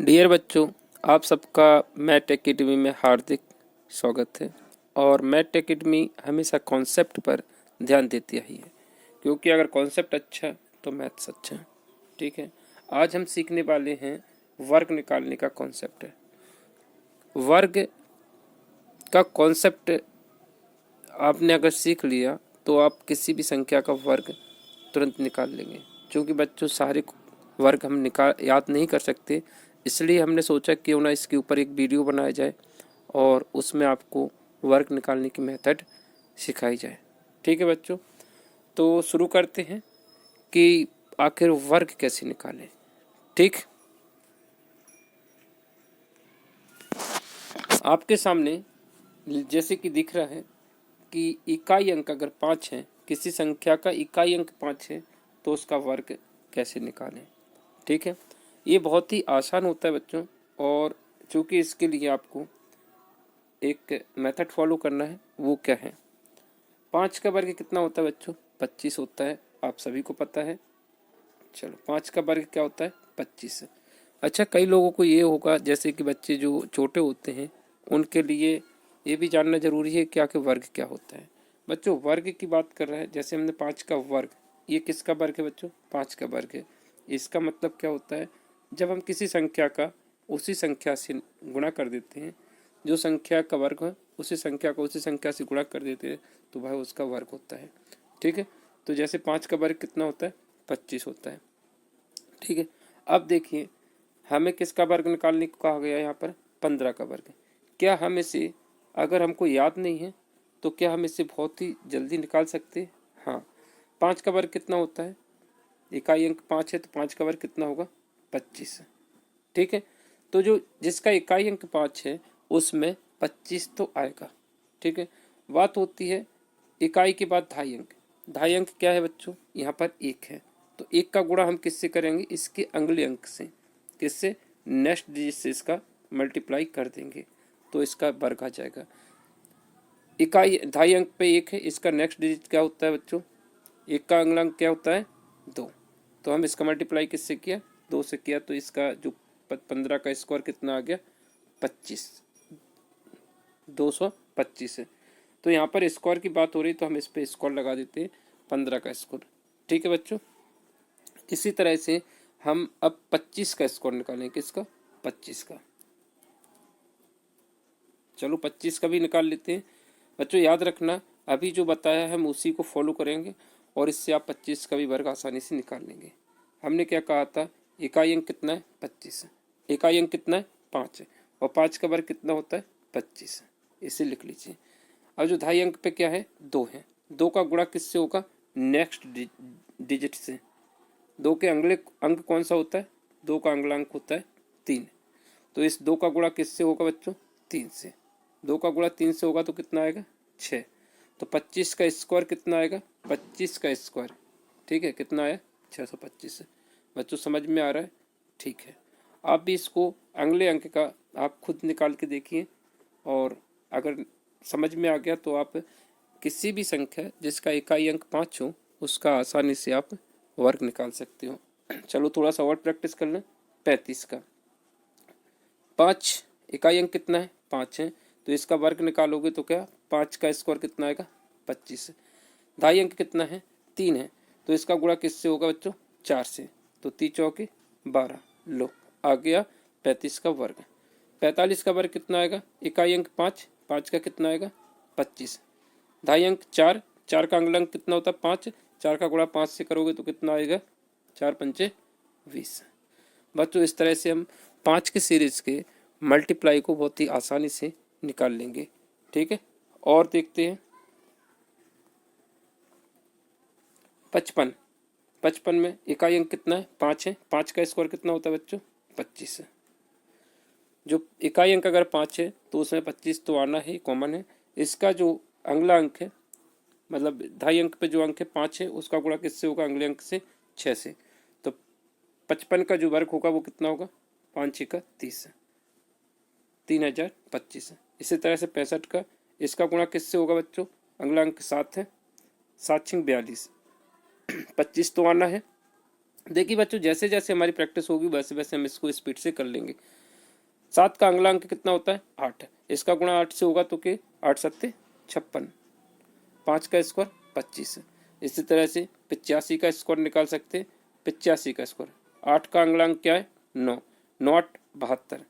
Dear बच्चों, आप सबका मैथ एकेडमी में हार्दिक स्वागत है। और मैथ एकेडमी हमेशा कॉन्सेप्ट पर ध्यान देती रही है, क्योंकि अगर कॉन्सेप्ट अच्छा है तो मैथ्स अच्छा है। ठीक है, आज हम सीखने वाले हैं वर्ग निकालने का कॉन्सेप्ट है। वर्ग का कॉन्सेप्ट आपने अगर सीख लिया तो आप किसी भी संख्या का वर्ग तुरंत निकाल लेंगे। क्योंकि बच्चों सारे वर्ग हम याद नहीं कर सकते, इसलिए हमने सोचा क्यों ना इसके ऊपर एक वीडियो बनाया जाए और उसमें आपको वर्ग निकालने की मेथड सिखाई जाए। ठीक है बच्चों, तो शुरू करते हैं कि आखिर वर्ग कैसे निकालें। ठीक, आपके सामने जैसे कि दिख रहा है कि इकाई अंक अगर 5 है, किसी संख्या का इकाई अंक 5 है, तो उसका वर्ग कैसे निकालें। ठीक है, ये बहुत ही आसान होता है बच्चों, और चूँकि इसके लिए आपको एक मेथड फॉलो करना है। वो क्या है? 5 का वर्ग कितना होता है बच्चों? 25 होता है, आप सभी को पता है। चलो, 5 का वर्ग क्या होता है? 25। अच्छा, कई लोगों को ये होगा, जैसे कि बच्चे जो छोटे होते हैं उनके लिए ये भी जानना जरूरी है कि आखिर वर्ग क्या होता है। बच्चों, वर्ग की बात कर रहे हैं, जैसे हमने 5 का वर्ग, ये किसका वर्ग है बच्चों? 5 का वर्ग है। इसका मतलब क्या होता है? जब हम किसी संख्या का उसी संख्या से गुणा कर देते हैं, जो संख्या का वर्ग है उसी संख्या को उसी संख्या से गुणा कर देते हैं, तो वह उसका वर्ग होता है। ठीक है, तो जैसे 5 का वर्ग कितना होता है? 25 होता है। ठीक है, अब देखिए, हमें किसका वर्ग निकालने को कहा गया है यहाँ पर? 15 का वर्ग। क्या हम इसे, अगर हमको याद नहीं है तो क्या हम इसे बहुत ही जल्दी निकाल सकते हैं? हाँ। 5 का वर्ग कितना होता है? इकाई अंक 5 है, तो 5 का वर्ग कितना होगा? 25। ठीक है, तो जो जिसका इकाई अंक 5 है उसमें 25 तो आएगा। ठीक है, बात होती है इकाई के बाद ढाई अंक। ढाई अंक क्या है बच्चों? यहाँ पर 1 है, तो 1 का गुणा हम किससे करेंगे? इसके अगले अंक से। किससे? नेक्स्ट डिजिट से इसका मल्टीप्लाई कर देंगे, तो इसका वर्ग आ जाएगा। इकाई ढाई अंक पे 1 है, इसका नेक्स्ट डिजिट क्या होता है बच्चों? 1 का अगला अंक क्या होता है? 2। तो हम इसका मल्टीप्लाई किससे किया? 2 से किया, तो इसका जो 15 का स्क्वायर कितना आ गया? 25। 225 है। तो यहाँ पर स्क्वायर की बात हो रही, तो हम इस पर स्क्वायर लगा देते हैं, 15 का स्क्वायर। ठीक है बच्चों, इसी तरह से हम अब 25 का स्क्वायर निकालें। किसका? 25 का। चलो 25 का भी निकाल लेते हैं। बच्चों याद रखना, अभी जो बताया है हम उसी को फॉलो करेंगे, और इससे आप 25 का भी वर्ग आसानी से निकाल लेंगे। हमने क्या कहा था? इकाई अंक कितना है? 25। इकाई अंक कितना है? 5 है, और 5 का वर्ग कितना होता है? 25। इसे लिख लीजिए। अब जो ढाई अंक पे क्या है? 2 है। 2 का गुणा किससे होगा? नेक्स्ट डिजिट से। 2 के अगले अंक कौन सा होता है? 2 का अगला अंक होता है 3। तो इस 2 का गुणा किससे होगा बच्चों? 3 से। 2 का गुणा 3 से होगा तो कितना आएगा? 6। तो 25 का स्क्वायर कितना आएगा? 25 का स्क्वायर, ठीक है, कितना आया? 625। बच्चों समझ में आ रहा है? ठीक है, आप भी इसको अगले अंक का आप खुद निकाल के देखिए, और अगर समझ में आ गया तो आप किसी भी संख्या जिसका इकाई अंक 5 हो उसका आसानी से आप वर्ग निकाल सकते हो। चलो थोड़ा सा और प्रैक्टिस कर लें। 35 का 5 इकाई अंक कितना है? 5 है, तो इसका वर्ग निकालोगे तो क्या? 5 का स्क्वायर कितना आएगा? 25। ढाई अंक कितना है? 3 है, तो इसका गुणा किससे होगा बच्चों? 4 से। तो 3 चौके 12। लो, आ गया 35 का वर्ग। 45 का वर्ग कितना आएगा? इकाई अंक 5, 5 का कितना आएगा? 25। ढाई अंक 4, 4 का अगला अंक कितना होता है? 5, 4 का गुणा 5 से करोगे तो कितना आएगा? 4 पंचे 20। बच्चों इस तरह से हम 5 के सीरीज के मल्टीप्लाई को बहुत ही आसानी से निकाल लेंगे। ठीक है, और देखते हैं 55। 55 में इकाई अंक कितना है? 5 है, 5 का स्क्वायर कितना होता है बच्चों? 25 है। जो इकाई अंक अगर 5 है तो उसमें 25 तो आना ही कॉमन है। इसका जो अगला अंक है, मतलब ढाई अंक पे जो अंक है 5 है, उसका गुणा किससे होगा? अगले अंक से, 6 से। तो 55 का जो वर्ग होगा वो कितना होगा? 5 6 का 30, 3025। इसी तरह से 65 का, इसका गुणा किससे होगा बच्चों? अगला अंक 7 है, 7 6 42। 25 तो आना है, देखिए बच्चों, जैसे जैसे हमारी प्रैक्टिस होगी वैसे वैसे हम इसको स्पीड से कर लेंगे। 7 का अगला अंक कितना होता है? 8। इसका गुणा 8 से होगा तो के 8 सत्ते 56। 5 का स्क्वायर 25। इसी तरह से 85 का स्क्वायर निकाल सकते हैं। 85 का स्क्वायर, 8 का अगला अंक क्या है? 9। 9 8 72,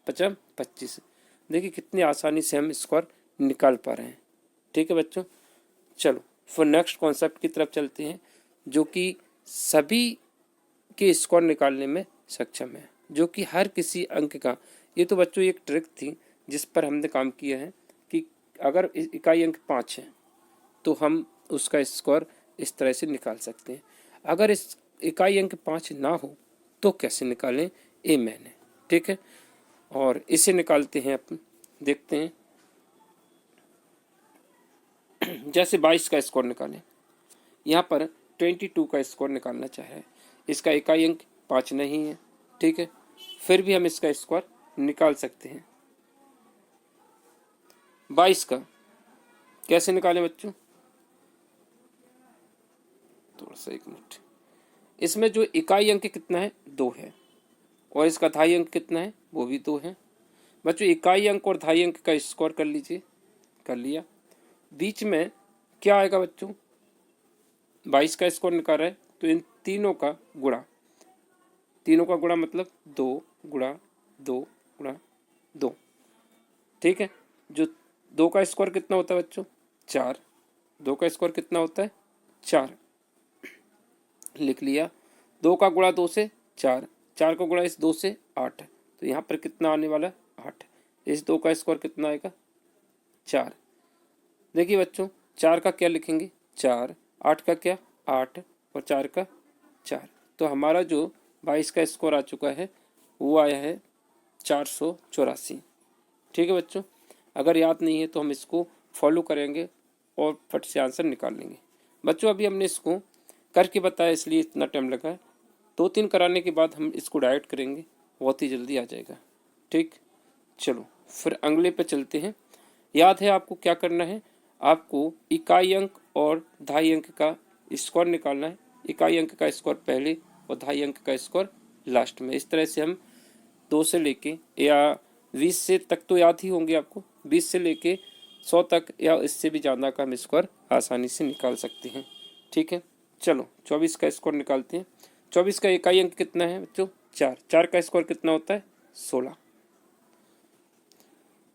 50 25। देखिए कितनी आसानी से हम स्क्वायर निकाल पा रहे हैं। ठीक है बच्चों, चलो फिर नेक्स्ट कॉन्सेप्ट की तरफ चलते हैं, जो कि सभी के स्क्वायर निकालने में सक्षम है, जो कि हर किसी अंक का। ये तो बच्चों एक ट्रिक थी जिस पर हमने काम किया है कि अगर इकाई अंक 5 है तो हम उसका स्क्वायर इस तरह से निकाल सकते हैं। अगर इस इकाई अंक 5 ना हो तो कैसे निकालें, ये मैंने, ठीक है, और इसे निकालते हैं अपन, देखते हैं। जैसे 22 का स्क्वायर निकालें, यहाँ पर 22 का स्क्वायर निकालना चाहे, इसका इकाई अंक 5 नहीं है, ठीक है, फिर भी हम इसका स्क्वायर निकाल सकते हैं। 22 का कैसे निकालें बच्चों? थोड़ा सा एक मिनट। इसमें जो इकाई अंक कितना है? 2 है, और इसका धाई अंक कितना है? वो भी 2 है। बच्चों इकाई अंक और धाई अंक का स्क्वायर कर लीजिए। कर लिया। बीच में क्या आएगा बच्चों? 22 का स्क्वायर निकाल रहे हैं तो इन तीनों का गुणा, तीनों का गुणा मतलब 2 गुणा 2 गुणा 2, ठीक है। जो 2 का स्क्वायर कितना होता है बच्चों? 4। 2 का स्क्वायर कितना होता है? 4। लिख लिया। 2 का गुणा 2 से 4, 4 का गुणा इस 2 से 8, तो यहाँ पर कितना आने वाला है? 8। इस 2 का स्क्वायर कितना आएगा? 4। देखिए बच्चों, 4 का क्या लिखेंगे? 4। 8 का क्या? 8, और 4 का 4। तो हमारा जो 22 का स्कोर आ चुका है वो आया है 484। ठीक है बच्चों, अगर याद नहीं है तो हम इसको फॉलो करेंगे और फट से आंसर निकाल लेंगे। बच्चों अभी हमने इसको करके बताया इसलिए इतना टाइम लगा है, 2-3 कराने के बाद हम इसको डायरेक्ट करेंगे, बहुत ही जल्दी आ जाएगा। ठीक, चलो फिर अगले पे चलते हैं। याद है आपको क्या करना है? आपको इकाई अंक और धाई अंक का स्क्वायर निकालना है। इकाई अंक का स्क्वायर पहले और धाई अंक का स्क्वायर लास्ट में। इस तरह से हम 2 से लेके या 20 से तक तो याद ही होंगे आपको, 20 से लेके 100 तक या इससे भी ज़्यादा का हम स्क्वायर आसानी से निकाल सकते हैं। ठीक है, चलो 24 का स्क्वायर निकालते हैं। 24 का इकाई अंक कितना है बच्चों? 4। 4 का स्क्वायर कितना होता है? 16।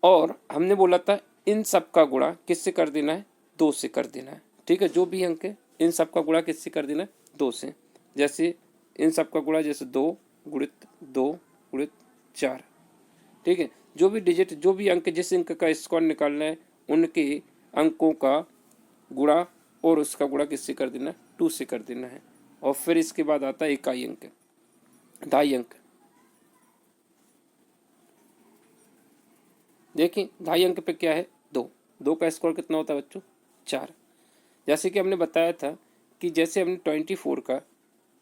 और हमने बोला था इन सब का गुणा किससे कर देना है? 2 से कर देना है। ठीक है, जो भी अंक है इन सब का गुणा किससे कर देना है? 2 से। जैसे इन सब का गुणा जैसे 2 गुणित 2 गुणित 4। ठीक है, जो भी डिजिट, जो भी अंक, जिस अंक का स्क्वायर निकालना है उनके अंकों का गुणा और उसका गुणा किससे कर देना है? 2 से कर देना है। और फिर इसके बाद आता है इकाई अंक, धाई अंक। देखिए धाई अंक पे क्या है? 2। 2 का स्क्वायर कितना होता है बच्चों? 4। जैसे कि हमने बताया था कि जैसे हमने 24 का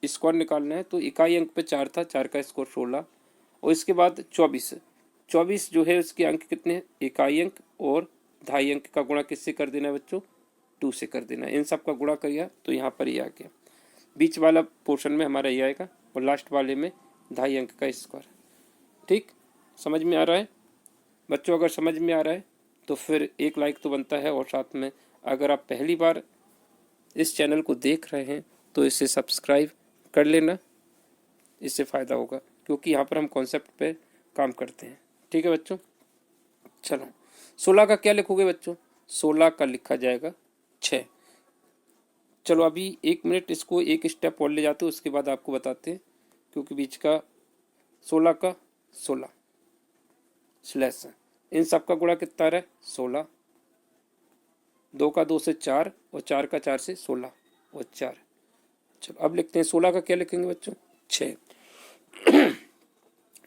स्क्वायर निकालना है तो इकाई अंक पे 4 था, 4 का स्क्वायर 16, और इसके बाद 24। 24 जो है उसके अंक कितने हैं? इकाई अंक और धाई अंक का गुणा किससे कर देना है बच्चों? 2 से कर देना है। इन सब का गुणा करिए तो यहाँ पर ये आ गया। बीच वाला पोर्शन में हमारा ये आएगा और लास्ट वाले में धाई अंक का स्क्वायर। ठीक, समझ में आ रहा है बच्चों? अगर समझ में आ रहा है तो फिर एक लाइक तो बनता है, और साथ में अगर आप पहली बार इस चैनल को देख रहे हैं तो इसे सब्सक्राइब कर लेना, इससे फ़ायदा होगा क्योंकि यहाँ पर हम कॉन्सेप्ट पे काम करते हैं। ठीक है बच्चों, चलो 16 का क्या लिखोगे बच्चों? 16 का लिखा जाएगा 6। चलो अभी 1 मिनट इसको एक स्टेप और ले जाते हैं, उसके बाद आपको बताते हैं, क्योंकि बीच का 16 का 16 स्लैश है। इन सब का गुणा कितना रहा है? 16। 2 का 2 से 4 और 4 का 4 से 16 और 4। चलो अब लिखते हैं 16 का क्या लिखेंगे बच्चों? 6।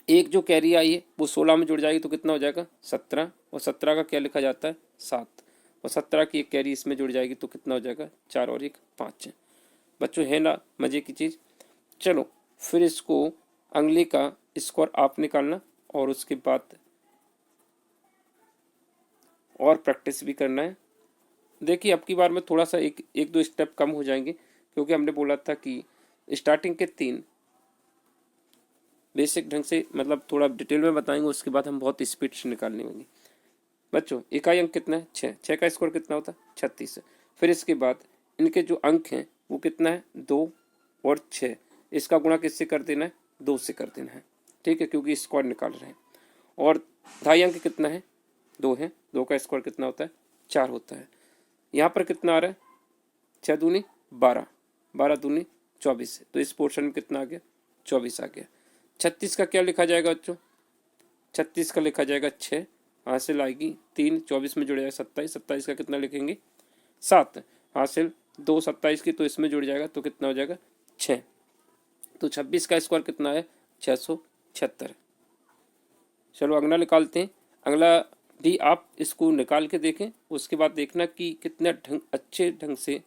एक जो कैरी आई है वो 16 में जुड़ जाएगी तो कितना हो जाएगा? 17। और 17 का क्या लिखा जाता है? 7। और 17 की एक कैरी इसमें जुड़ जाएगी तो कितना हो जाएगा? 4 और 1 5। बच्चों है ना मज़े की चीज़? चलो फिर इसको अगले का स्क्वायर आप निकालना और उसके बाद और प्रैक्टिस भी करना है। देखिए अब की बार में थोड़ा सा एक 2 स्टेप कम हो जाएंगे, क्योंकि हमने बोला था कि स्टार्टिंग के 3 बेसिक ढंग से, मतलब थोड़ा डिटेल में बताएंगे, उसके बाद हम बहुत स्पीड से निकालनी होगी। बच्चों इकाई अंक कितना है? 6। 6 का स्क्वायर कितना होता है? 36। फिर इसके बाद इनके जो अंक हैं वो कितना है? 2 और 6। इसका गुणा किससे कर देना है? 2 से कर देना है, ठीक है, क्योंकि स्क्वायर निकाल रहे हैं। और ढाई अंक कितना है? 2 है। 2 का स्क्वायर कितना होता है? 4 होता है। यहाँ पर कितना आ रहा है? 6 दूनी 12, 12 दूनी 24, तो इस पोर्शन में कितना आ गया? 24 आ गया। 36 का क्या लिखा जाएगा बच्चों? 36 का लिखा जाएगा 6, हासिल आएगी 3, 24 में जुड़ जाएगा 27, 27 का कितना लिखेंगे? 7, हासिल 2 27 की, तो इसमें जुड़ जाएगा तो कितना हो जाएगा? 6। तो 26 का स्क्वायर कितना है? 676। चलो अगला निकालते हैं। अगला भी आप इसको निकाल के देखें, उसके बाद देखना कि कितने अच्छे ढंग से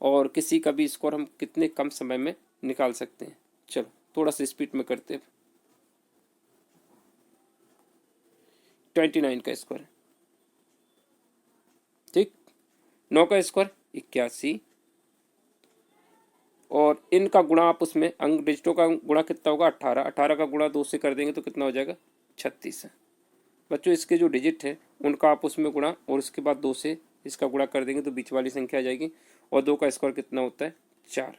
और किसी का भी स्कोर हम कितने कम समय में निकाल सकते हैं। चलो थोड़ा सा स्पीड में करते हैं। 29 का स्क्वायर, ठीक। 9 का स्क्वायर 81, और इनका गुणा आप उसमें अंक डिजिटों का गुणा कितना होगा? 18। 18 का गुणा 2 से कर देंगे तो कितना हो जाएगा? 36। बच्चों इसके जो डिजिट है उनका आप उसमें गुणा और उसके बाद 2 से इसका गुणा कर देंगे तो बीच वाली संख्या आ जाएगी। और 2 का स्क्वायर कितना होता है? 4।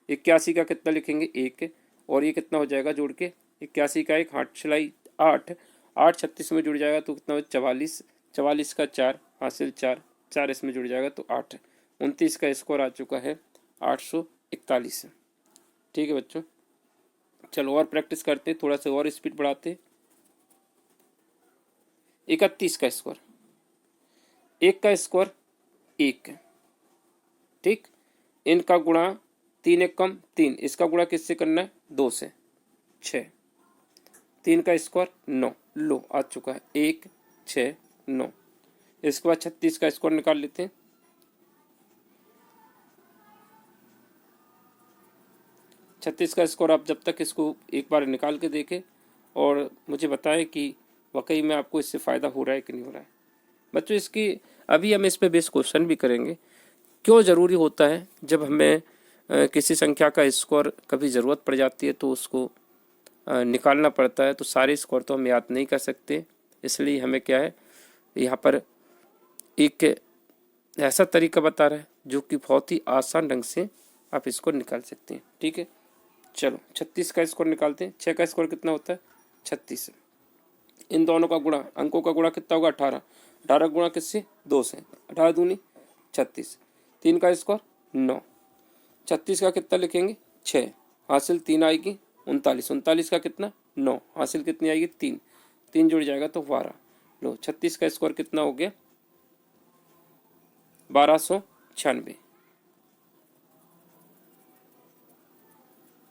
81 का कितना लिखेंगे? 1, और ये कितना हो जाएगा जोड़ के? 81 का 1, 8 सिलाई 8, 8 36 में जुड़ जाएगा तो कितना हो? 44। 44 का 4, हासिल 4, 4 इसमें जुड़ जाएगा तो 8। 29 का स्कोर आ चुका है 841। ठीक है बच्चों, चलो और प्रैक्टिस करते, थोड़ा सा और स्पीड बढ़ाते। 31 का स्क्वायर, 1 का स्क्वायर 1, ठीक। इनका गुणा 3 1 कम 3, इसका गुणा किससे करना है? 2 से, 6। 3 का स्क्वायर 9, लो आ चुका है 1 6 9। इसके बाद 36 का स्क्वायर निकाल लेते हैं। 36 का स्कोर आप जब तक इसको एक बार निकाल के देखें और मुझे बताएं कि वाकई में आपको इससे फ़ायदा हो रहा है कि नहीं हो रहा है। बच्चों इसकी अभी हम इस पे बेस क्वेश्चन भी करेंगे, क्यों ज़रूरी होता है जब हमें किसी संख्या का स्कोर कभी ज़रूरत पड़ जाती है तो उसको निकालना पड़ता है, तो सारे स्कोर तो हम याद नहीं कर सकते, इसलिए हमें क्या है यहाँ पर एक ऐसा तरीका बता रहा है जो कि बहुत ही आसान ढंग से आप इसको निकाल सकते हैं। ठीक है, चलो 36 का स्कोर निकालते हैं। 6 का स्कोर कितना होता है? 36। इन दोनों का गुणा, अंकों का गुणा कितना होगा? 18। 18 गुणा किससे? 2 से, 18 दूनी 36। 3 का स्कोर 9। 36 का कितना लिखेंगे? 6, हासिल 3 आएगी 39। 39 का कितना? 9, हासिल कितनी आएगी? 3। 3 जुड़ जाएगा तो 12। लो 36 का स्कोर कितना हो गया? 1296।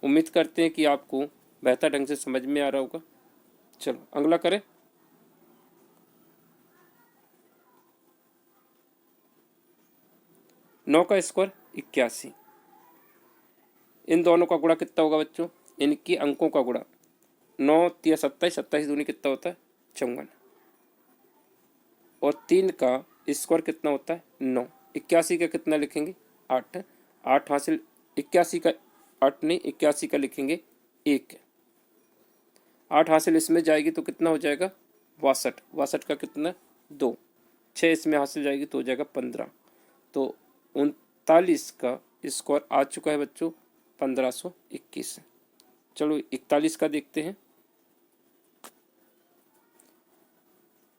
उम्मीद करते हैं कि आपको बेहतर ढंग से समझ में आ रहा होगा। चलो अगला करें। नौ का स्क्वायर 81। इन दोनों का गुणा कितना होगा बच्चों? इनकी अंकों का गुणा, 9 3 27, 27 दूनी कितना होता है? 54। और 3 का स्क्वायर कितना होता है? 9। 81 का कितना लिखेंगे? 8। 8 हासिल 81 का 8 नहीं, 81 का लिखेंगे 1। 8 हासिल इसमें जाएगी तो कितना हो जाएगा? 62। 62 का कितना? 2। 6 इसमें हासिल जाएगी तो हो जाएगा 15। तो 39 का स्कोर आ चुका है बच्चों 1521। चलो 41 का देखते हैं।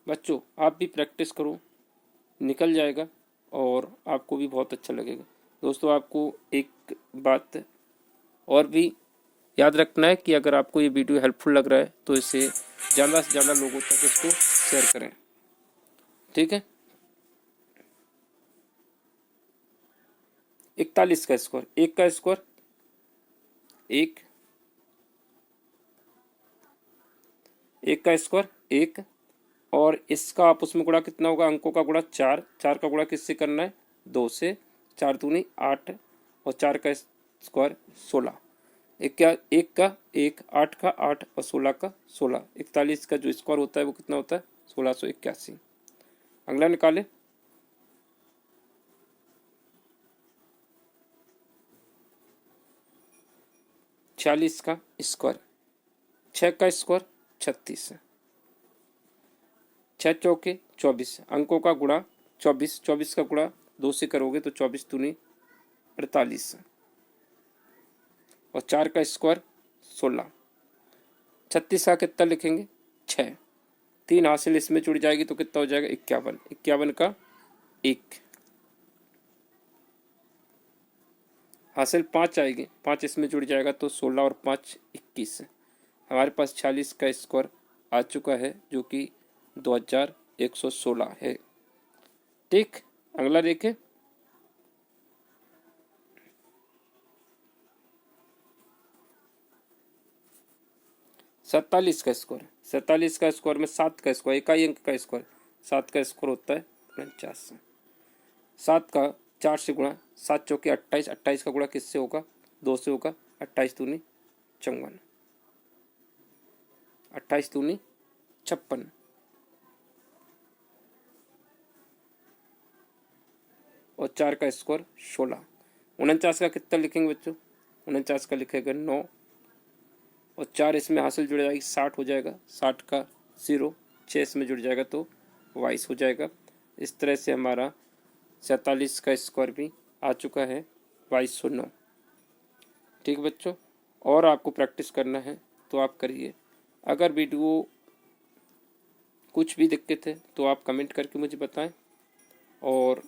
बच्चों आप भी प्रैक्टिस करो, निकल जाएगा और आपको भी बहुत अच्छा लगेगा। दोस्तों आपको एक बात और भी याद रखना है कि अगर आपको ये वीडियो हेल्पफुल लग रहा है तो इसे ज़्यादा से ज़्यादा लोगों तक इसको शेयर करें। ठीक है, 41 का स्कोर, 1 का स्कोर 1, 1 का स्कोर 1, और इसका आप उसमें गुणा कितना होगा? अंकों का गुणा 4। 4 का गुणा किससे करना है? 2 से, 4 दूनी 8, और 4 का स्क्वायर 16। एक का 1, 8 का 8, और 16 का 16। 41 का जो स्क्वायर होता है वो कितना होता है? 1681। अगला निकाले। 46 का स्क्वायर, 6 का स्क्वायर 36, 6 चौके 24, अंकों का गुणा 24, 24 का गुणा 2 से करोगे तो 24 दूनी 48, और 4 का स्क्वायर 16, 36 का कितना लिखेंगे 6, 3 हासिल इसमें जुड़ जाएगी तो कितना हो जाएगा 51, 51 का 1, हासिल 5 आएगी, 5 इसमें जुड़ जाएगा तो 16 और 5 21, हमारे पास 46 का स्क्वायर आ चुका है जो कि 2116 है। ठीक, अगला देखें। सैतालीस का स्क्वायर, 47 का स्क्वायर में 7 का स्क्वायर, इकाई अंक का स्क्वायर, 7 का स्क्वायर होता है 49, 7 का 4 से गुणा, 7 चौके 28, 28 का गुणा किससे होगा 2 से होगा, 28 दूनी 54, 28 दूनी 56, और 4 का स्क्वायर 16, 49 का कितना लिखेंगे बच्चों 49 का लिखेगा 9, और 4 इसमें हासिल जुड़ जाएगी 60 हो जाएगा, 60 का 0, 6 इसमें जुड़ जाएगा तो 22 हो जाएगा। इस तरह से हमारा 47 का स्क्वायर भी आ चुका है 2209। ठीक बच्चों, और आपको प्रैक्टिस करना है तो आप करिए। अगर वीडियो कुछ भी दिक्कत है तो आप कमेंट करके मुझे बताएं, और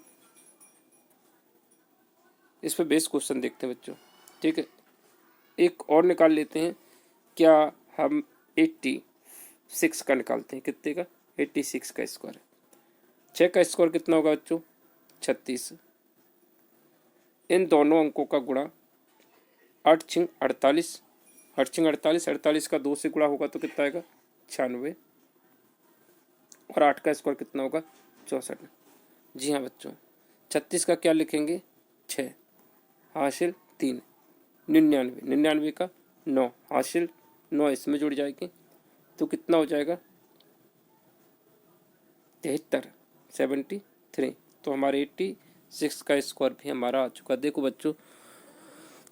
इस पर बेस क्वेश्चन देखते हैं बच्चों। ठीक है, एक और निकाल लेते हैं। क्या हम 86 का निकालते हैं, कितने का 86 का स्क्वायर, 6 का स्क्वायर कितना होगा बच्चों 36, इन दोनों अंकों का गुणा 8 छिंग 48, 8 छिंग 48, 48 का 2 से गुणा होगा तो कितना आएगा 96, और 8 का स्क्वायर कितना होगा 64। जी हाँ बच्चों, 36 का क्या लिखेंगे 6, हासिल 3, 99, 99 का 9, हासिल 9 इसमें जुड़ जाएगी तो कितना हो जाएगा 73, 73। तो हमारे 86 का स्क्वायर भी हमारा आ चुका। देखो बच्चों,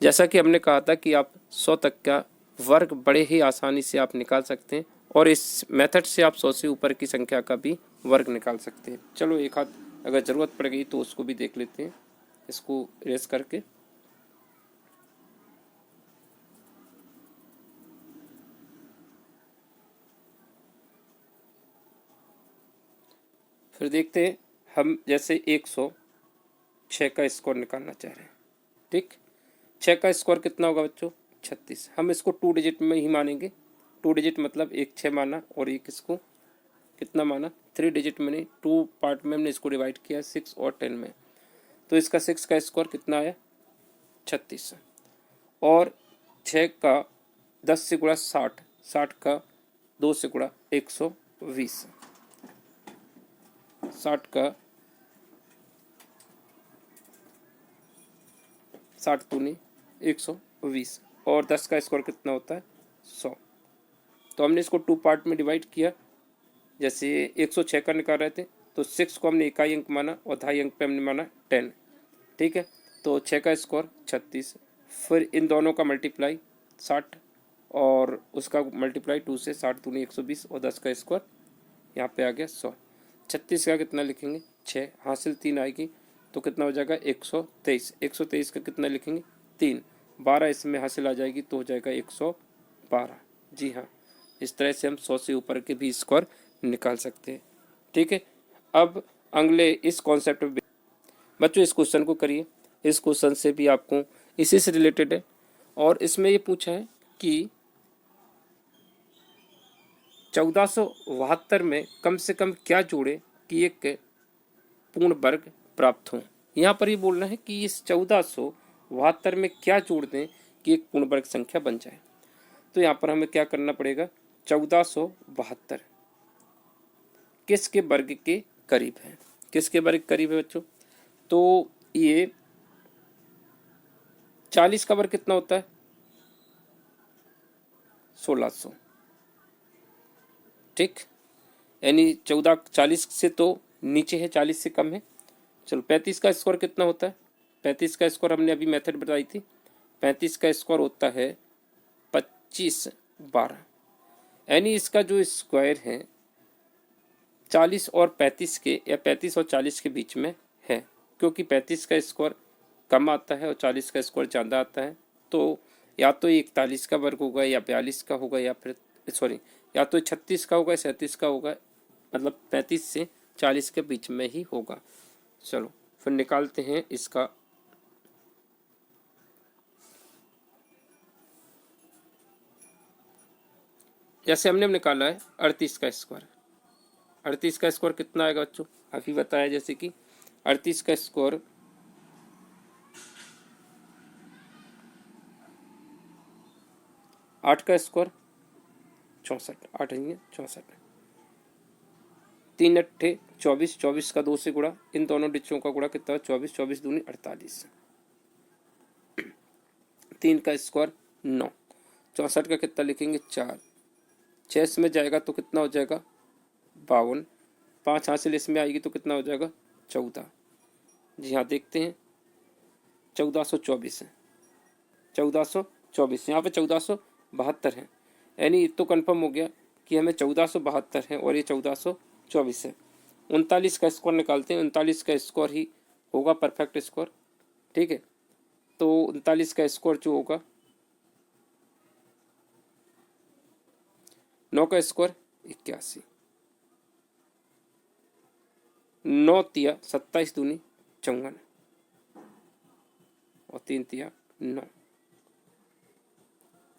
जैसा कि हमने कहा था कि आप 100 तक का वर्ग बड़े ही आसानी से आप निकाल सकते हैं, और इस मेथड से आप 100 से ऊपर की संख्या का भी वर्ग निकाल सकते हैं। चलो एक हाथ अगर ज़रूरत पड़ गई तो उसको भी देख लेते हैं, इसको इरेज करके। फिर देखते हैं, हम जैसे 106 का स्क्वायर निकालना चाह रहे हैं। ठीक, 6 का स्क्वायर कितना होगा बच्चों 36, हम इसको 2 डिजिट में ही मानेंगे। 2 डिजिट मतलब एक 6 माना और एक इसको कितना माना 3 डिजिट में, नहीं 2 पार्ट में हमने इसको डिवाइड किया 6 और 10 में। तो इसका 6 का स्क्वायर कितना आया 36, और 6 का 10 से गुणा 60, 60 का 2 से गुणा 120, 60 का 60 दूनी 120, और 10 का स्क्वायर कितना होता है 100। तो हमने इसको 2 पार्ट में डिवाइड किया। जैसे 106 का निकाल रहे थे तो 6 को हमने इकाई अंक माना और ढाई अंक पे हमने माना 10। ठीक है, तो 6 का स्क्वायर 36, फिर इन दोनों का मल्टीप्लाई 60 और उसका मल्टीप्लाई 2 से, 60 दूनी 120, और 10 का स्क्वायर यहाँ पे आ गया 100। 36 का कितना लिखेंगे 6, हासिल 3 आएगी तो कितना हो जाएगा 123, 123 का कितना लिखेंगे 3, 12 इसमें हासिल आ जाएगी तो हो जाएगा 112। जी हाँ, इस तरह से हम 100 से ऊपर के भी स्क्वायर निकाल सकते हैं। ठीक है, अब अगले इस कॉन्सेप्ट में बच्चों इस क्वेश्चन को करिए। इस क्वेश्चन से भी आपको इसी से रिलेटेड है, और इसमें ये पूछा है कि 1472 में कम से कम क्या जोड़े कि एक पूर्ण वर्ग प्राप्त हो। यहाँ पर ये बोलना है कि इस 1472 में क्या जोड़ दें कि एक पूर्ण वर्ग संख्या बन जाए। तो यहाँ पर हमें क्या करना पड़ेगा, 1472 किसके वर्ग के करीब है, किसके वर्ग के करीब है बच्चों। तो ये 40 का वर्ग कितना होता है 1600। ठीक, यानी 14 40 से तो नीचे है, 40 से कम है। चलो 35 का स्क्वायर कितना होता है, 35 का स्क्वायर हमने अभी मेथड बताई थी। 35 का स्क्वायर होता है 25 12, यानी इसका जो स्क्वायर है 40 और 35 के या 35 और 40 के बीच में है, क्योंकि 35 का स्क्वायर कम आता है और 40 का स्क्वायर ज़्यादा आता है। तो या तो 41 का वर्ग होगा या 42 का होगा या फिर सॉरी या तो 36 का होगा 37 का होगा, मतलब 35 से 40 के बीच में ही होगा। चलो फिर निकालते हैं इसका। जैसे हमने निकाला है 38 का स्क्वायर, 38 का स्क्वायर कितना आएगा बच्चों, अभी बताया जैसे कि 38 का स्क्वायर 8 का स्क्वायर 64, 8 नहीं है 64, 3 अट्ठे 24, 24 का 2 से गुणा, इन दोनों डिजिटों का गुणा कितना 24, 24 दूनी 48, 3 का स्क्वायर 9, 64 का कितना लिखेंगे 4, 6 इसमें जाएगा तो कितना हो जाएगा 52, 5 हासिल इसमें आएगी तो कितना हो जाएगा 14। जी हाँ देखते हैं 1424 है, 1424 यहाँ पे 1472 है, यानी ये तो कन्फर्म हो गया कि हमें 1472 है और ये 1424 है। 39 का स्क्वायर निकालते हैं, 39 का स्क्वायर ही होगा परफेक्ट स्क्वायर। ठीक है, तो 39 का स्क्वायर जो होगा 9 का स्क्वायर 81, 9 तिया 27 दूनी 54 और 3 तिया 9,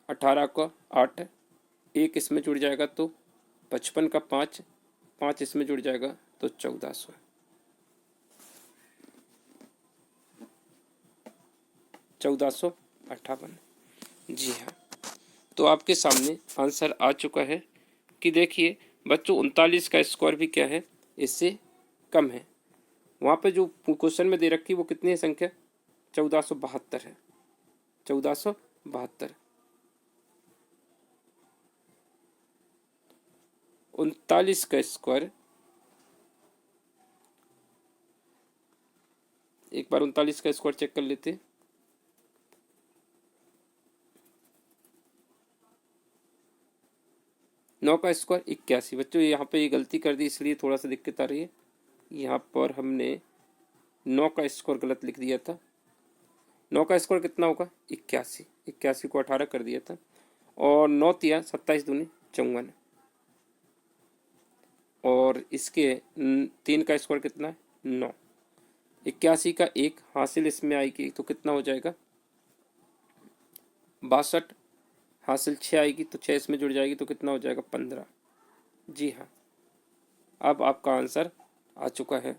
18 का 8, 1 इसमें जुड़ जाएगा तो 55 का 5, 5 इसमें जुड़ जाएगा तो 1400, 1458। जी हाँ, तो आपके सामने आंसर आ चुका है कि देखिए बच्चों 39 का स्क्वायर भी क्या है, इससे कम है। वहाँ पे जो क्वेश्चन में दे रखी वो कितनी है संख्या 1472 है, 1472। 39 का स्क्वायर, एक बार 39 का स्क्वायर चेक कर लेते। नौ का स्क्वायर 81, बच्चों यहाँ पे ये गलती कर दी इसलिए थोड़ा सा दिक्कत आ रही है। यहाँ पर हमने 9 का स्क्वायर गलत लिख दिया था। 9 का स्क्वायर कितना होगा 81, 81 को 18 कर दिया था और 9 तिया 27 दूनी 54 और इसके 3 का स्क्वायर कितना है 9, 81 का 1 हासिल इसमें आएगी तो कितना हो जाएगा 62, हासिल 6 आएगी तो 6 इसमें जुड़ जाएगी तो कितना हो जाएगा 15। जी हाँ, अब आपका आंसर आ चुका है।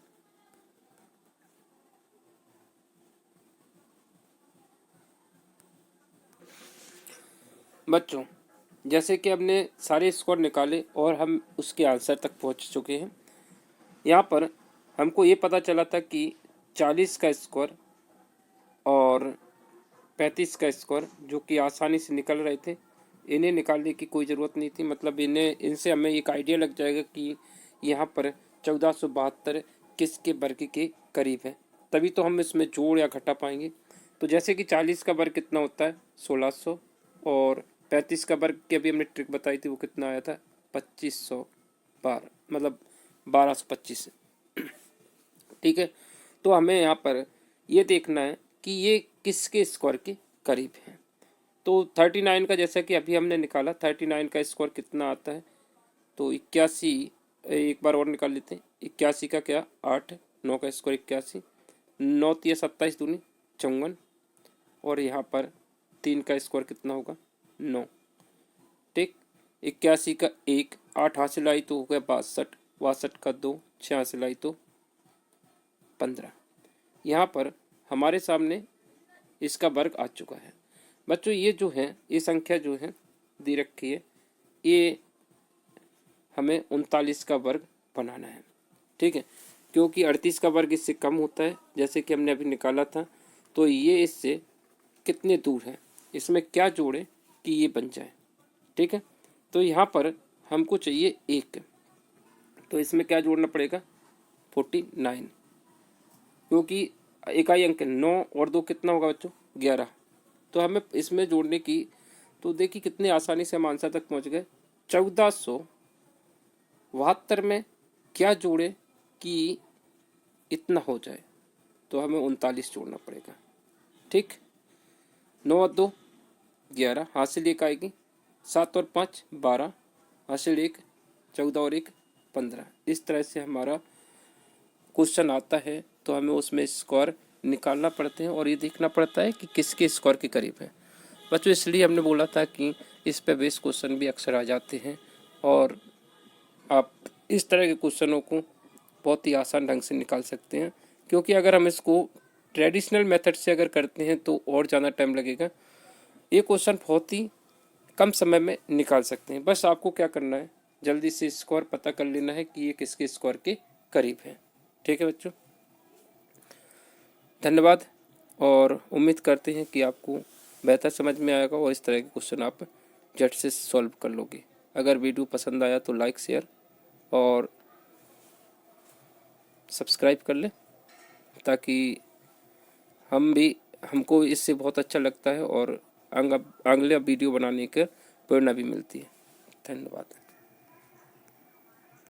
बच्चों जैसे कि हमने सारे स्कोर निकाले और हम उसके आंसर तक पहुंच चुके हैं। यहाँ पर हमको ये पता चला था कि 40 का स्कोर और 35 का स्कोर जो कि आसानी से निकल रहे थे, इन्हें निकालने की कोई ज़रूरत नहीं थी। मतलब इनसे हमें एक आइडिया लग जाएगा कि यहाँ पर 1472 किसके वर्ग के करीब है, तभी तो हम इसमें जोड़ या घटा पाएंगे। तो जैसे कि 40 का वर्ग कितना होता है 1600 और 35 का वर्ग की अभी हमने ट्रिक बताई थी वो कितना आया था 2512, मतलब 1225। ठीक है, तो हमें यहाँ पर ये देखना है कि ये किसके स्क्वायर के करीब है। तो 39 का जैसा कि अभी हमने निकाला 39 का स्क्वायर कितना आता है तो 81, एक बार और निकाल लेते हैं। 81 का क्या 8, 9 का स्क्वायर 81, 9 तिया 27 दूनी 54 और यहाँ पर 3 का स्क्वायर कितना होगा 9। ठीक, 81 का 1, 8 हासिल आई तो हो गया 62, 62 का 2, 6 हासिल आई तो 15। यहाँ पर हमारे सामने इसका वर्ग आ चुका है। बच्चों ये जो है ये संख्या जो है दी रखी है, ये हमें 39 का वर्ग बनाना है। ठीक है, क्योंकि 38 का वर्ग इससे कम होता है जैसे कि हमने अभी निकाला था। तो ये इससे कितने दूर है, इसमें क्या जोड़े कि ये बन जाए। ठीक है, तो यहाँ पर हमको चाहिए 1, तो इसमें क्या जोड़ना पड़ेगा 49, क्योंकि इकाई अंक 9 और 2 कितना होगा बच्चों 11। तो हमें इसमें जोड़ने की तो देखिए कितनी आसानी से हम आंसर तक पहुंच गए। 1472 में क्या जोड़े कि इतना हो जाए, तो हमें 39 जोड़ना पड़ेगा। ठीक, 9 और 2 11, हासिल 1 आएगी, 7 और 5 12, हासिल 1, 14 और 1 15। इस तरह से हमारा क्वेश्चन आता है, तो हमें उसमें स्कोर निकालना पड़ते हैं और ये देखना पड़ता है कि किसके स्कोर के करीब है। बच्चों इसलिए हमने बोला था कि इस पे बेस क्वेश्चन भी अक्सर आ जाते हैं और आप इस तरह के क्वेश्चनों को बहुत ही आसान ढंग से निकाल सकते हैं, क्योंकि अगर हम इसको ट्रेडिशनल मेथड से अगर करते हैं तो और ज़्यादा टाइम लगेगा। ये क्वेश्चन बहुत ही कम समय में निकाल सकते हैं। बस आपको क्या करना है, जल्दी से स्कोर पता कर लेना है कि ये किसके स्कोर के करीब है। ठीक है बच्चों, धन्यवाद, और उम्मीद करते हैं कि आपको बेहतर समझ में आएगा और इस तरह के क्वेश्चन आप झट से सॉल्व कर लोगे। अगर वीडियो पसंद आया तो लाइक शेयर और सब्सक्राइब कर लें, ताकि हमको इससे बहुत अच्छा लगता है और अगला वीडियो बनाने की प्रेरणा भी मिलती है। धन्यवाद।